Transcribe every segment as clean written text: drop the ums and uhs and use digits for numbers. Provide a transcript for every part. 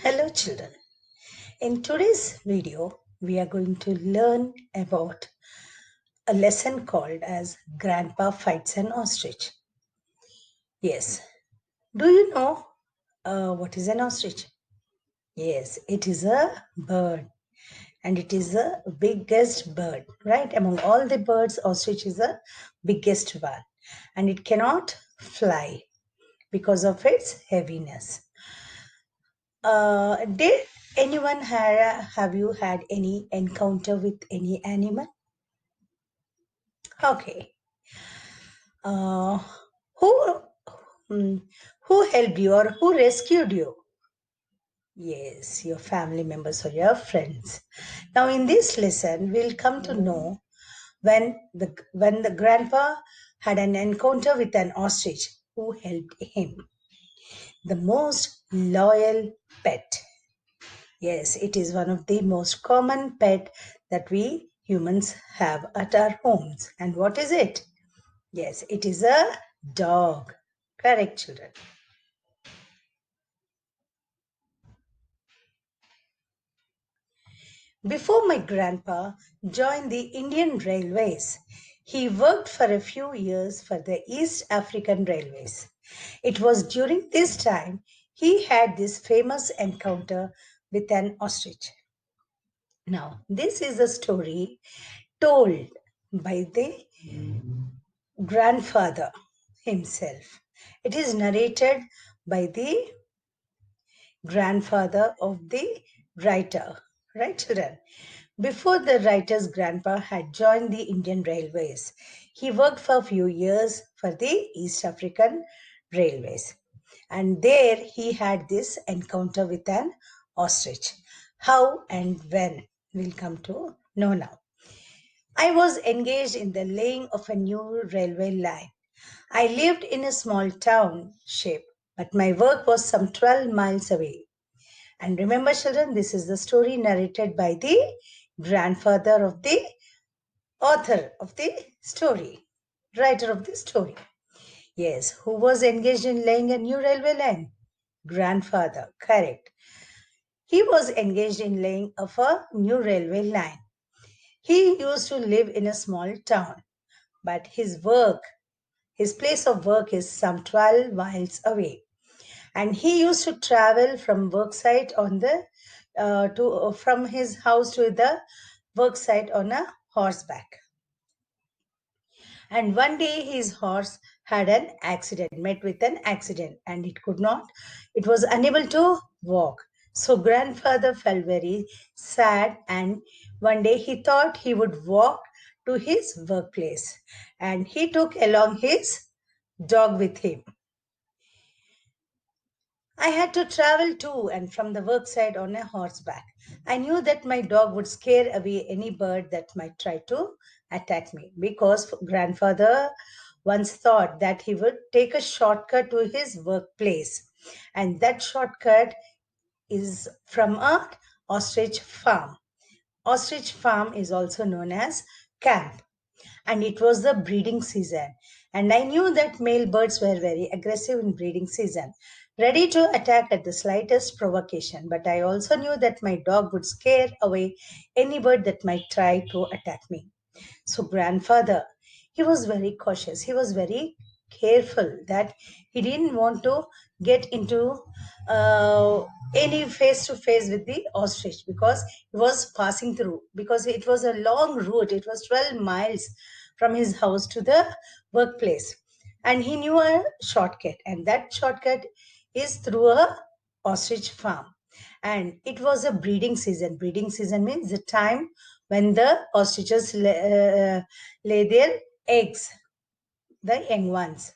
Hello children. In today's video, we are going to learn about a lesson called as Grandpa Fights an Ostrich. Yes. Do you know what is an ostrich? Yes, it is a bird and it is the biggest bird, right? Among all the birds, ostrich is the biggest one and it cannot fly because of its heaviness. Did anyone have you had any encounter with any animal? Okay. Uh, who hmm, who helped you or who rescued you? Yes, your family members or your friends. Now in this lesson, we'll come to know when the grandpa had an encounter with an ostrich who helped him. The most loyal pet. Yes, it is one of the most common pet that we humans have at our homes. And what is it? Yes, it is a dog. Correct, children. Before my grandpa joined the Indian Railways, he worked for a few years for the East African Railways. It was during this time he had this famous encounter with an ostrich. Now, this is a story told by the grandfather himself. It is narrated by the grandfather of the writer, right, children? Before the writer's grandpa had joined the Indian Railways, he worked for a few years for the East African Railways. And there he had this encounter with an ostrich. How and when we'll come to know now. I was engaged in the laying of a new railway line. I lived in a small township, but my work was some 12 miles away. And remember, children, this is the story narrated by the grandfather of the author of the story, writer of the story. Yes, who was engaged in laying a new railway line? Grandfather, correct. He was engaged in laying of a new railway line. He used to live in a small town, but his place of work is some 12 miles away. And he used to travel from worksite on the to from his house to the worksite on a horseback. And one day his horse had an accident, met with an accident, and it was unable to walk. So grandfather felt very sad, and one day he thought he would walk to his workplace, and he took along his dog with him. I had to travel to and from the worksite on a horseback. I knew that my dog would scare away any bird that might try to attack me because grandfather once thought that he would take a shortcut to his workplace. And that shortcut is from a ostrich farm. Ostrich farm is also known as camp, and it was the breeding season. And I knew that male birds were very aggressive in breeding season, ready to attack at the slightest provocation. But I also knew that my dog would scare away any bird that might try to attack me. So, grandfather, he was very cautious. He was very careful that he didn't want to get into uh, any face to face with the ostrich because he was passing through, because it was a long route. It was 12 miles from his house to the workplace. And he knew a shortcut, and that shortcut is through a ostrich farm. And it was a breeding season. Breeding season means the time when the ostriches lay their eggs, the young ones.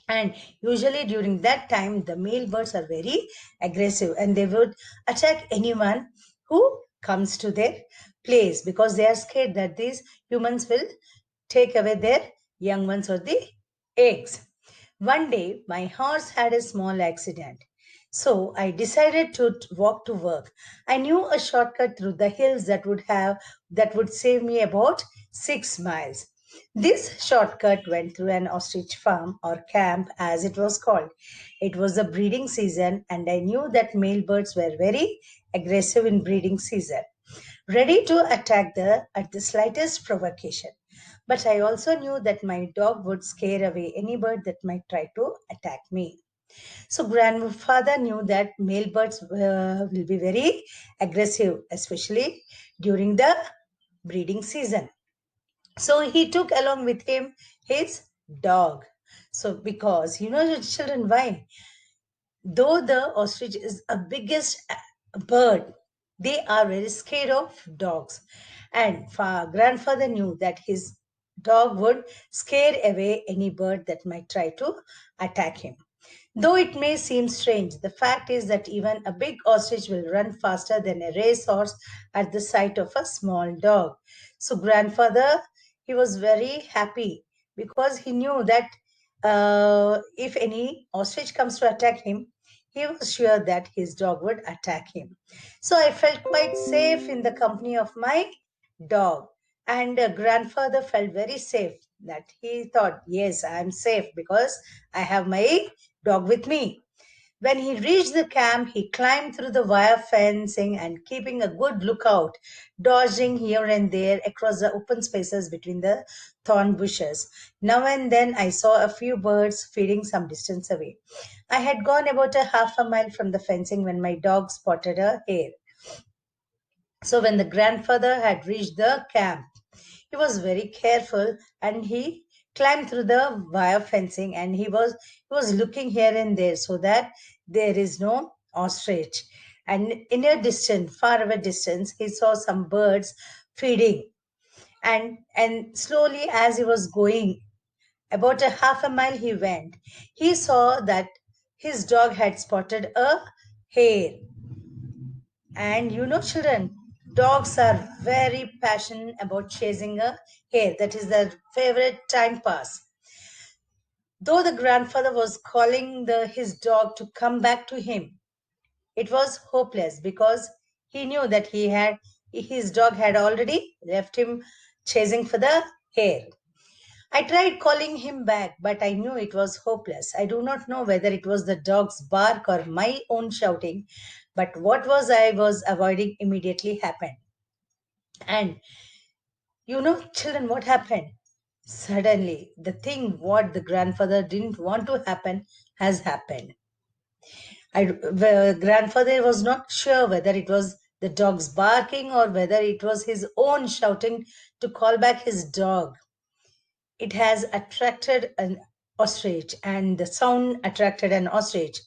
And usually during that time, the male birds are very aggressive and they would attack anyone who comes to their place because they are scared that these humans will take away their young ones or the eggs. One day, my horse had a small accident. So I decided to walk to work. I knew a shortcut through the hills that would save me about 6 miles. This shortcut went through an ostrich farm or camp as it was called. It was the breeding season, and I knew that male birds were very aggressive in breeding season, ready to attack at the slightest provocation. But I also knew that my dog would scare away any bird that might try to attack me. So grandfather knew that male birds will be very aggressive, especially during the breeding season. So he took along with him his dog. So because children, why? Though the ostrich is a biggest bird, they are very scared of dogs. And grandfather knew that his dog would scare away any bird that might try to attack him. Though it may seem strange, the fact is that even a big ostrich will run faster than a racehorse at the sight of a small dog. So, grandfather, he was very happy because he knew that if any ostrich comes to attack him, he was sure that his dog would attack him. So, I felt quite safe in the company of my dog. And grandfather felt very safe that he thought, yes, I'm safe because I have my dog with me. When he reached the camp, he climbed through the wire fencing and keeping a good lookout, dodging here and there across the open spaces between the thorn bushes. Now and then I saw a few birds feeding some distance away. I had gone about a half a mile from the fencing when my dog spotted a hare. So when the grandfather had reached the camp, he was very careful and he climbed through the wire fencing and he was looking here and there so that there is no ostrich. And in a distance, far away distance, he saw some birds feeding. And slowly as he was going, about a half a mile he went, he saw that his dog had spotted a hare. And children, dogs are very passionate about chasing a hare. That is their favorite time pass. Though the grandfather was calling his dog to come back to him, it was hopeless because he knew that his dog had already left him chasing for the hare. I tried calling him back, but I knew it was hopeless. I do not know whether it was the dog's bark or my own shouting, but what was I was avoiding immediately happened. And children, what happened? Suddenly, the thing what the grandfather didn't want to happen has happened. The grandfather was not sure whether it was the dog's barking or whether it was his own shouting to call back his dog. It has attracted an ostrich, and the sound attracted an ostrich,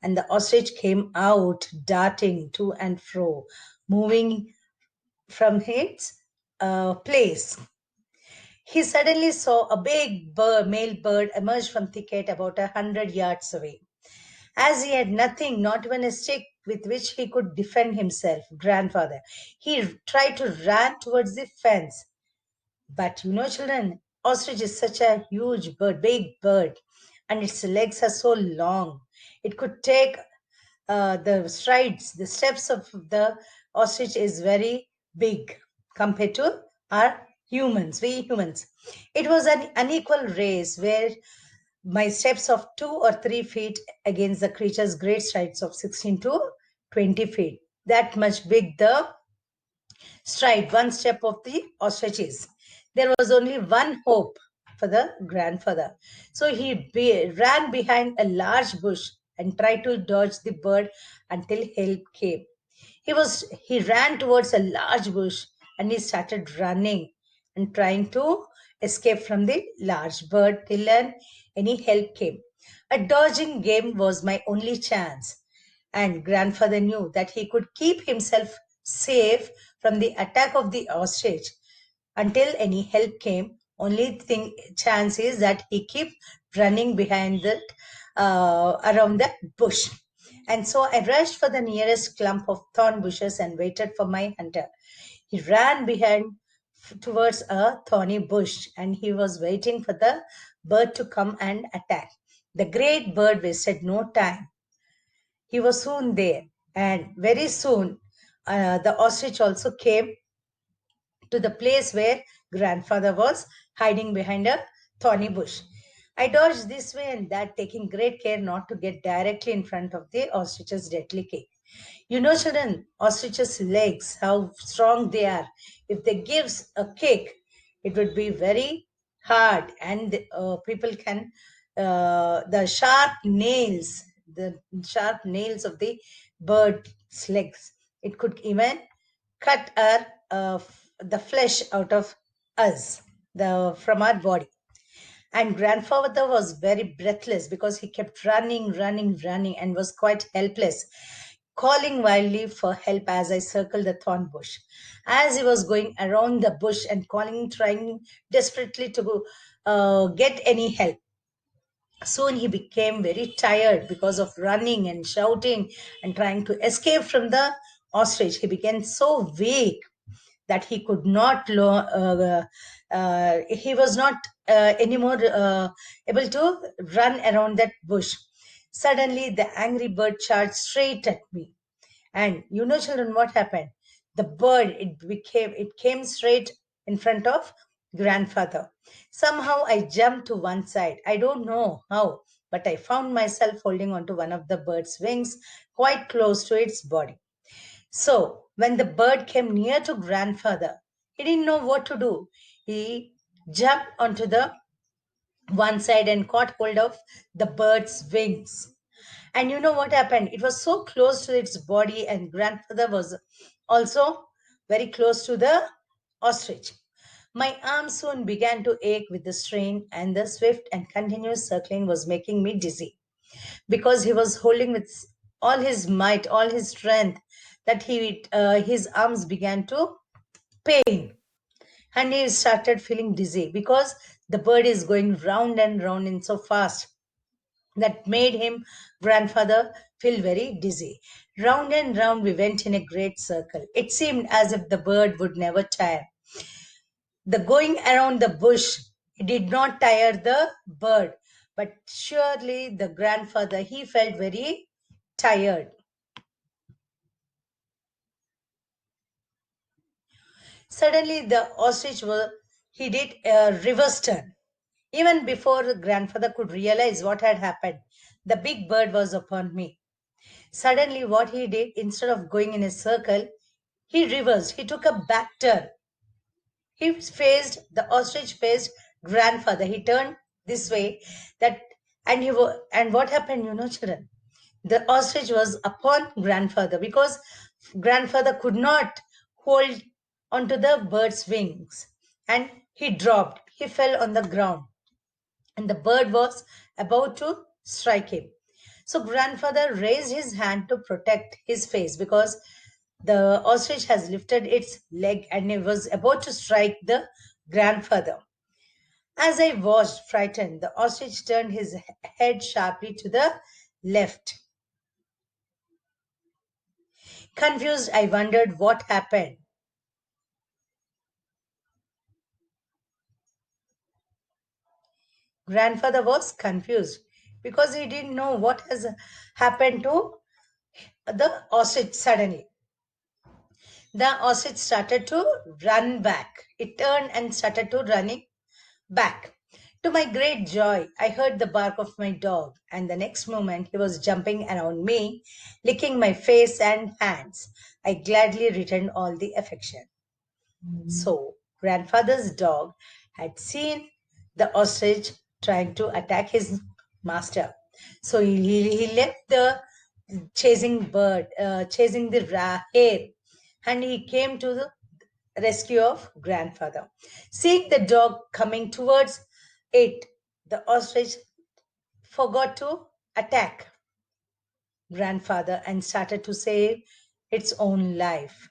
and the ostrich came out darting to and fro, moving from its place. He suddenly saw a big male bird emerge from thicket about 100 yards away. As he had nothing, not even a stick with which he could defend himself, grandfather, he tried to run towards the fence. But children, ostrich is such a huge bird, big bird, and its legs are so long. It could take the steps of the ostrich is very big compared to we humans. It was an unequal race where my steps of 2 or 3 feet against the creature's great strides of 16 to 20 feet. That much big the stride, one step of the ostriches. There was only one hope for the grandfather. So he ran behind a large bush and tried to dodge the bird until help came. He ran towards a large bush and he started running and trying to escape from the large bird till any help came. A dodging game was my only chance, and grandfather knew that he could keep himself safe from the attack of the ostrich until any help came. Only thing chance is that he keep running behind that around that bush. And so I rushed for the nearest clump of thorn bushes and waited for my hunter. He ran behind towards a thorny bush and he was waiting for the bird to come and attack. The great bird wasted no time. He was soon there, and very soon the ostrich also came to the place where grandfather was hiding behind a thorny bush. I dodged this way and that, taking great care not to get directly in front of the ostrich's deadly kick. You know, children, ostriches' legs, how strong they are. If they gives a kick, it would be very hard, and people can the sharp nails of the bird's legs. It could even cut the flesh out of us, the from our body. And grandfather was very breathless because he kept running, running, running, and was quite helpless, calling wildly for help as I circled the thorn bush. As he was going around the bush and calling, trying desperately to get any help, soon he became very tired because of running and shouting and trying to escape from the ostrich. He became so weak that he could not he was not anymore able to run around that bush. Suddenly the angry bird charged straight at me, and you know, children, what happened? The bird, it came straight in front of grandfather. Somehow I jumped to one side. I don't know how, but I found myself holding onto one of the bird's wings quite close to its body. So when the bird came near to grandfather, he didn't know what to do. He jumped onto the one side and caught hold of the bird's wings. And you know what happened? It was so close to its body, and grandfather was also very close to the ostrich. My arms soon began to ache with the strain, and the swift and continuous circling was making me dizzy because he was holding with all his might, all his strength, that his arms began to pain, and he started feeling dizzy because the bird is going round and round in so fast that made him grandfather feel very dizzy. Round and round we went in a great circle. It seemed as if the bird would never tire. The going around the bush did not tire the bird, but surely the grandfather, he felt very tired. Suddenly the ostrich he did a reverse turn. Even before the grandfather could realize what had happened, the big bird was upon me. Suddenly, what he did, instead of going in a circle, he reversed. He took a back turn. The ostrich faced grandfather. He turned this way, that, and what happened, you know, children? The ostrich was upon grandfather because grandfather could not hold onto the bird's wings, and he dropped. He fell on the ground, and the bird was about to strike him. So grandfather raised his hand to protect his face because the ostrich has lifted its leg and it was about to strike the grandfather. As I watched, frightened, the ostrich turned his head sharply to the left. Confused, I wondered what happened. Grandfather was confused because he didn't know what has happened to the ostrich suddenly. The ostrich started to run back. It turned and started to running back. To my great joy, I heard the bark of my dog, and the next moment he was jumping around me, licking my face and hands. I gladly returned all the affection. So, grandfather's dog had seen the ostrich trying to attack his master. So, he left the chasing the hare, and he came to the rescue of grandfather. Seeing the dog coming towards it, the ostrich forgot to attack grandfather and started to save its own life.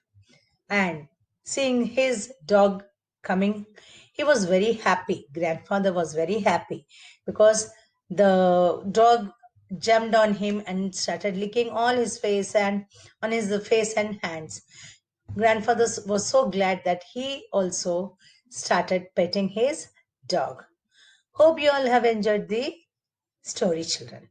And seeing his dog coming, he was very happy. Grandfather was very happy because the dog jumped on him and started licking all his face and on his face and hands. Grandfather was so glad that he also started petting his dog. Hope you all have enjoyed the story, children.